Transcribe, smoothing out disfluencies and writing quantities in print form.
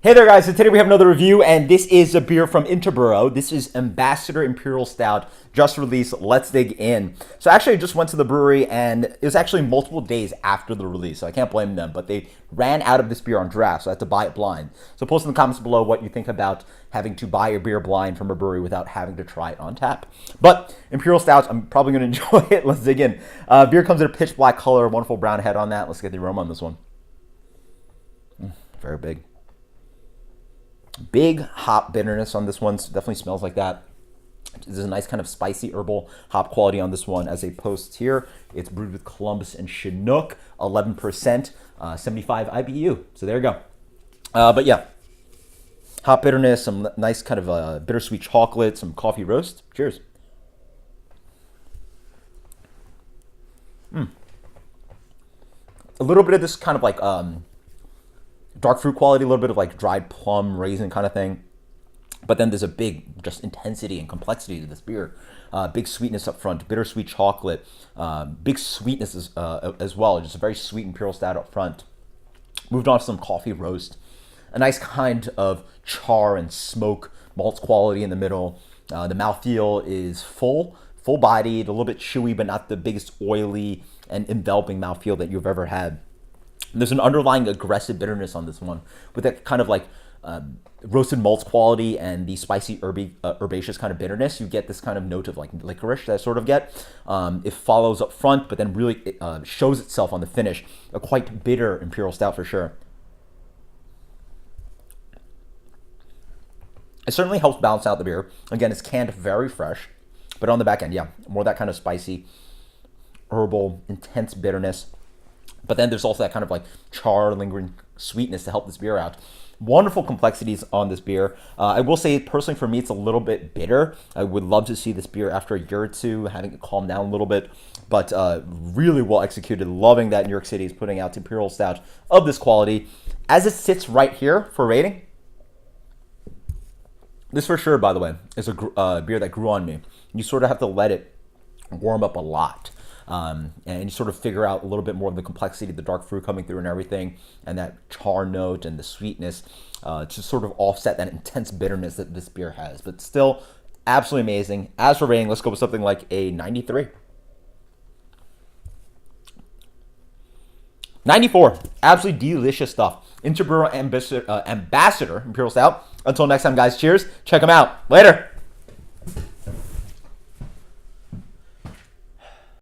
Hey there, guys. So today we have another review, and this is a beer from Interboro. This is Ambassador Imperial Stout, just released. Let's dig in. So actually, I just went to the brewery, and it was actually multiple days after the release, so I can't blame them, but they ran out of this beer on draft, so I had to buy it blind. So post in the comments below what you think about having to buy a beer blind from a brewery without having to try it on tap. But Imperial Stout, I'm probably going to enjoy it. Let's dig in. Beer comes in a pitch black color, wonderful brown head on that. Let's get the aroma on this one. Very big. Big hop bitterness on this one. Definitely smells like that. There's a nice kind of spicy herbal hop quality on this one. As a post here, it's brewed with Columbus and Chinook, 11%, 75 IBU. So there you go. But yeah, hop bitterness, some nice kind of bittersweet chocolate, some coffee roast. Cheers. A little bit of this kind of like dark fruit quality, a little bit of like dried plum, raisin kind of thing. But then there's a big just intensity and complexity to this beer. Big sweetness up front, bittersweet chocolate, big sweetness as well. Just a very sweet Imperial Stout up front. Moved on to some coffee roast. A nice kind of char and smoke malt quality in the middle. The mouthfeel is full-bodied, a little bit chewy, but not the biggest oily and enveloping mouthfeel that you've ever had. There's an underlying aggressive bitterness on this one with that kind of like roasted malts quality and the spicy herbaceous kind of bitterness. You get this kind of note of like licorice that I sort of get. It follows up front, but then really shows itself on the finish. A quite bitter Imperial Stout for sure. It certainly helps balance out the beer. Again, it's canned very fresh, but on the back end, yeah, more that kind of spicy, herbal, intense bitterness. But then there's also that kind of like char, lingering sweetness to help this beer out. Wonderful complexities on this beer. I will say, personally, for me, it's a little bit bitter. I would love to see this beer after a year or two, having it calm down a little bit. But really well executed. Loving that New York City is putting out Imperial Stout of this quality. As it sits right here for rating, this for sure, by the way, is a beer that grew on me. You sort of have to let it warm up a lot. And you sort of figure out a little bit more of the complexity, the dark fruit coming through and everything, and that char note and the sweetness to sort of offset that intense bitterness that this beer has. But still, absolutely amazing. As for rating, let's go with something like a 93. 94. Absolutely delicious stuff. Interboro Ambassador Imperial Stout. Until next time, guys, cheers. Check them out. Later.